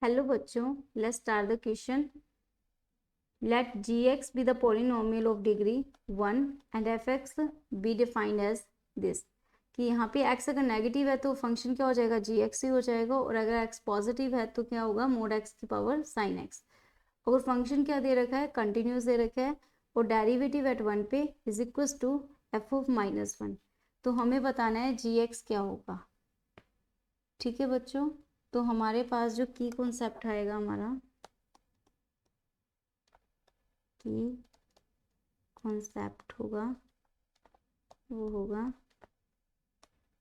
Hello बच्चों, let's start the question. Let gx be the polynomial of degree 1 and fx be defined as this. कि यहाँ पे x अगर negative है तो फंक्शन क्या हो जाएगा, gx ही हो जाएगा, और अगर x पॉजिटिव है तो क्या होगा, मोड x की पावर sin x. और फंक्शन क्या दे रखा है, कंटिन्यूस दे रखा है, और डेरिवेटिव एट 1 पे is equal to f of -1. तो हमें बताना है gx क्या होगा. ठीक है बच्चों, तो हमारे पास जो की कॉन्सेप्ट आएगा हमारा, की कॉन्सेप्ट होगा वो होगा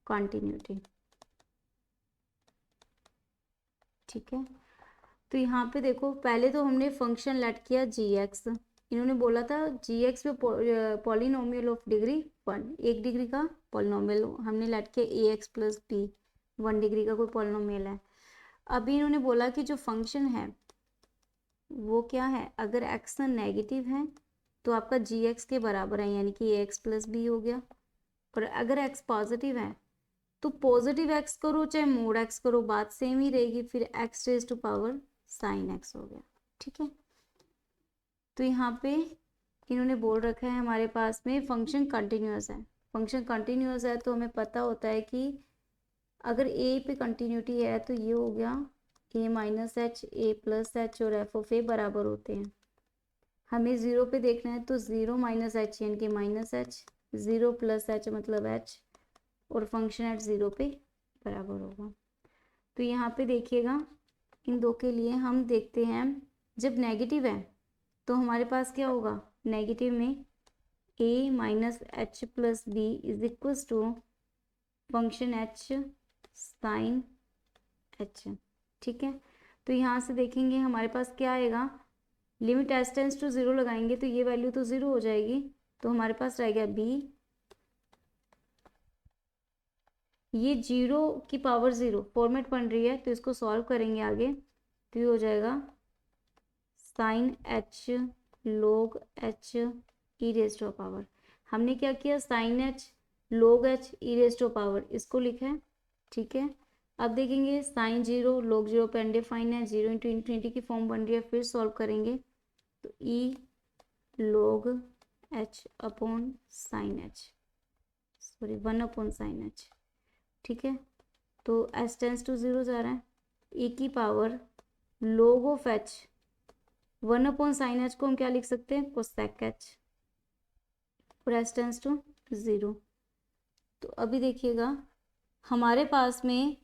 कॉन्टिन्यूटी. ठीक है, तो यहाँ पे देखो, पहले तो हमने फंक्शन लेट किया gx. इन्होंने बोला था gx पे पॉलिनोमियल ऑफ डिग्री 1, एक डिग्री का पॉलिनोमियल हमने लेट किया ax प्लस b, 1 डिग्री का कोई पॉलिनोमियल है. अभी इन्होंने बोला कि जो फंक्शन है वो क्या है, अगर x नेगेटिव है तो आपका gx के बराबर है, यानी कि ax प्लस b हो गया. और अगर x पॉजिटिव है तो पॉजिटिव x करो चाहे मोड x करो, बात सेम ही रहेगी, फिर x raise to power sine x हो गया. ठीक है, तो यहाँ पे इन्होंने बोल रखा है हमारे पास में फंक्शन कंटिन्यूअस है. फंक्शन कंटिन्यूअस है तो हमें पता होता है कि अगर a पे कंटिन्यूटी है तो ये हो गया a minus H, A plus H और एफ ऑफ ए बराबर होते हैं. हमें ज़ीरो पे देखना है तो ज़ीरो माइनस एच यानी कि minus H, zero plus H मतलब एच, और फंक्शन एट ज़ीरो पे बराबर होगा. तो यहाँ पे देखिएगा, इन दो के लिए हम देखते हैं, जब नेगेटिव है तो हमारे पास क्या होगा, नेगेटिव में a minus H plus B is equals to function H sine H. ठीक है, तो यहाँ से देखेंगे हमारे पास क्या आएगा, limit S tends to zero लगाएंगे तो ये वैल्यू तो ज़ीरो हो जाएगी, तो हमारे पास रह गया b, ये जीरो की पावर ज़ीरो फॉर्मेट बन रही है तो इसको सॉल्व करेंगे आगे, तो ये हो जाएगा sine h log h e raise to power. हमने क्या किया, sine h log h e raise to power इसको लिखा है. ठीक है, अब देखेंगे साइन जीरो लोग जीरो पे अनडिफाइन है, जीरो इंटू इन्फिनिटी की फॉर्म बन रही है, फिर सॉल्व करेंगे तो e log h upon sine h, sorry 1 upon sine H. ठीक है, तो एस टेंस टू ज़ीरो जा रहा है, e की पावर लोग of H, 1 upon sine H को हम क्या लिख सकते हैं, कोसेक एच, और एस टेंस टू ज़ीरो. तो अभी देखिएगा हमारे पास में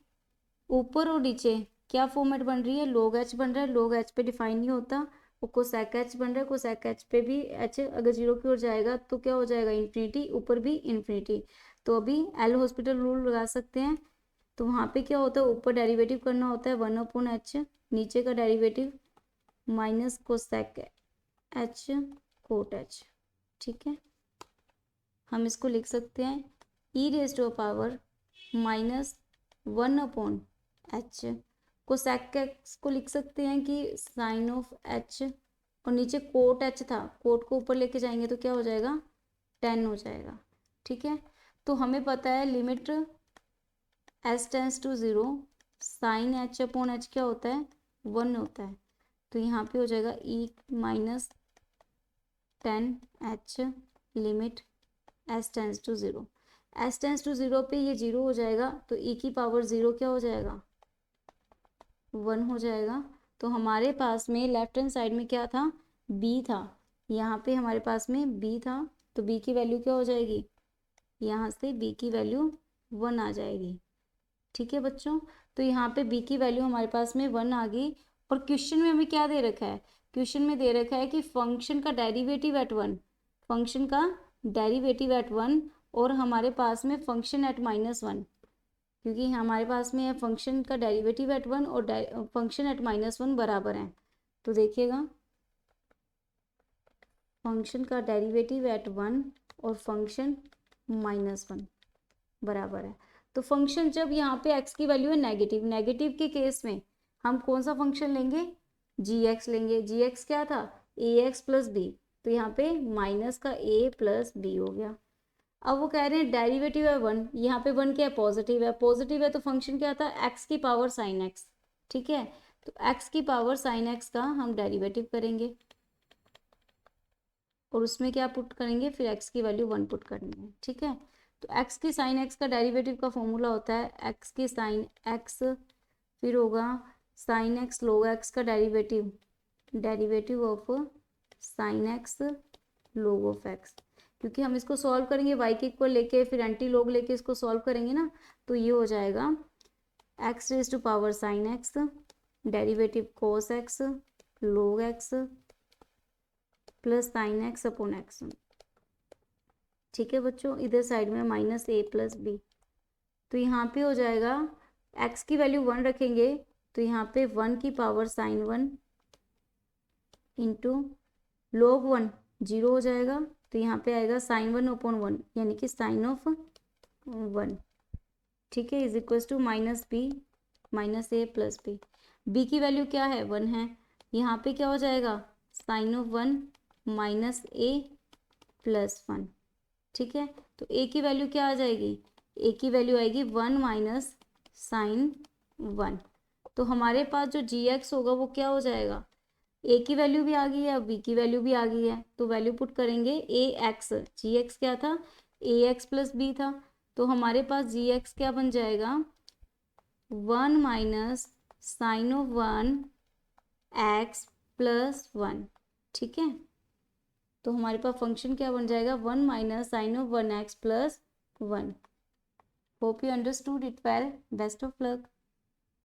ऊपर और नीचे क्या फॉर्मेट बन रही है, लोग एच बन रहा है, लोग एच पे डिफाइन नहीं होता, और कोसेक एच बन रहा है, कोसेक एच पे भी एच अगर जीरो की ओर जाएगा तो क्या हो जाएगा, इन्फिनिटी, ऊपर भी इन्फिनिटी. तो अभी एल हॉस्पिटल रूल लगा सकते हैं. तो वहाँ पे क्या होता है, ऊपर डेरिवेटिव करना होता है 1 अपॉन एच, नीचे का derivative minus cosec H cot H. ठीक है, हम इसको लिख सकते हैं e raise to power minus 1 upon H, cosec x को लिख सकते हैं कि साइन ऑफ एच, और नीचे कोट एच था, कोट को ऊपर लेके जाएंगे तो क्या हो जाएगा, 10 हो जाएगा. ठीक है, तो हमें पता है limit S tends to zero sine h upon h क्या होता है, 1 होता है. तो यहाँ पे हो जाएगा e minus 10 H limit S tends to zero. S tends to zero पे ये जीरो हो जाएगा तो ई की पावर ज़ीरो क्या हो जाएगा, 1 हो जाएगा. तो हमारे पास में लेफ्ट हैंड साइड में क्या था, b था, यहाँ पे हमारे पास में b था, तो b की वैल्यू क्या हो जाएगी, यहाँ से b की वैल्यू 1 आ जाएगी. ठीक है बच्चों, तो यहाँ पे b की वैल्यू हमारे पास में 1 आ गई. और क्वेश्चन में हमें क्या दे रखा है, क्वेश्चन में दे रखा है कि फंक्शन का डेरिवेटिव एट 1, फंक्शन का डेरिवेटिव एट 1, और हमारे पास में फंक्शन एट -1, क्योंकि हमारे पास में फंक्शन का डेरिवेटिव एट 1 और फंक्शन एट -1 बराबर हैं. तो देखिएगा फंक्शन का डेरिवेटिव एट 1 और फंक्शन -1 बराबर है. तो फंक्शन जब यहाँ पे x की वैल्यू है नेगेटिव, नेगेटिव के केस में हम कौन सा फंक्शन लेंगे, gx लेंगे. gx क्या था, ax प्लस बी, तो यहाँ पे माइनस का a प्लस बी हो गया. अब वो कह रहे हैं डेरिवेटिव है 1, यहाँ पे 1 क्या है, पॉजिटिव है, पॉजिटिव है तो फंक्शन क्या था, x की पावर साइन x. ठीक है, तो x की पावर साइन x का हम डेरिवेटिव करेंगे और उसमें क्या पुट करेंगे, फिर x की वैल्यू 1 पुट करनी है, ठीक है। तो x की साइन x का डेरिवेटिव का फॉर्मूला होता है x की साइन x, फिर होगा साइन x log x का derivative of sine x log of x। क्योंकि हम इसको सॉल्व करेंगे y के इक्वल लेके, फिर एंटी लॉग लेके इसको सॉल्व करेंगे ना, तो ये हो जाएगा x raise to power sine x derivative cos x log x plus sine x upon x. ठीक है बच्चों, इधर साइड में माइनस ए प्लस बी, तो यहाँ पे हो जाएगा x की वैल्यू 1 रखेंगे तो यहाँ पे 1 की पावर साइन 1 इंटू log 1 0 हो जाएगा, तो यहाँ पे आएगा साइन 1 अपॉन 1 यानी कि साइन ऑफ 1, ठीक है, is equal to minus b minus a plus b. B की वैल्यू क्या है 1 है, यहाँ पे क्या हो जाएगा sine of 1 minus a plus 1, ठीक है। तो ए की वैल्यू क्या आ जाएगी, ए की वैल्यू आएगी 1 माइनस साइन 1। तो हमारे पास जो जी एक्स होगा वो क्या हो जाएगा, ए की वैल्यू भी आ गई है, बी की वैल्यू भी आ गई है, तो वैल्यू पुट करेंगे ए एक्स, जी एक्स क्या था ए एक्स प्लस बी था, तो हमारे पास जी एक्स क्या बन जाएगा 1 minus sine of 1 x plus 1, ठीक है। तो हमारे पास फंक्शन क्या बन जाएगा 1 minus sine of 1 x plus 1। Hope you understood it well, best of luck.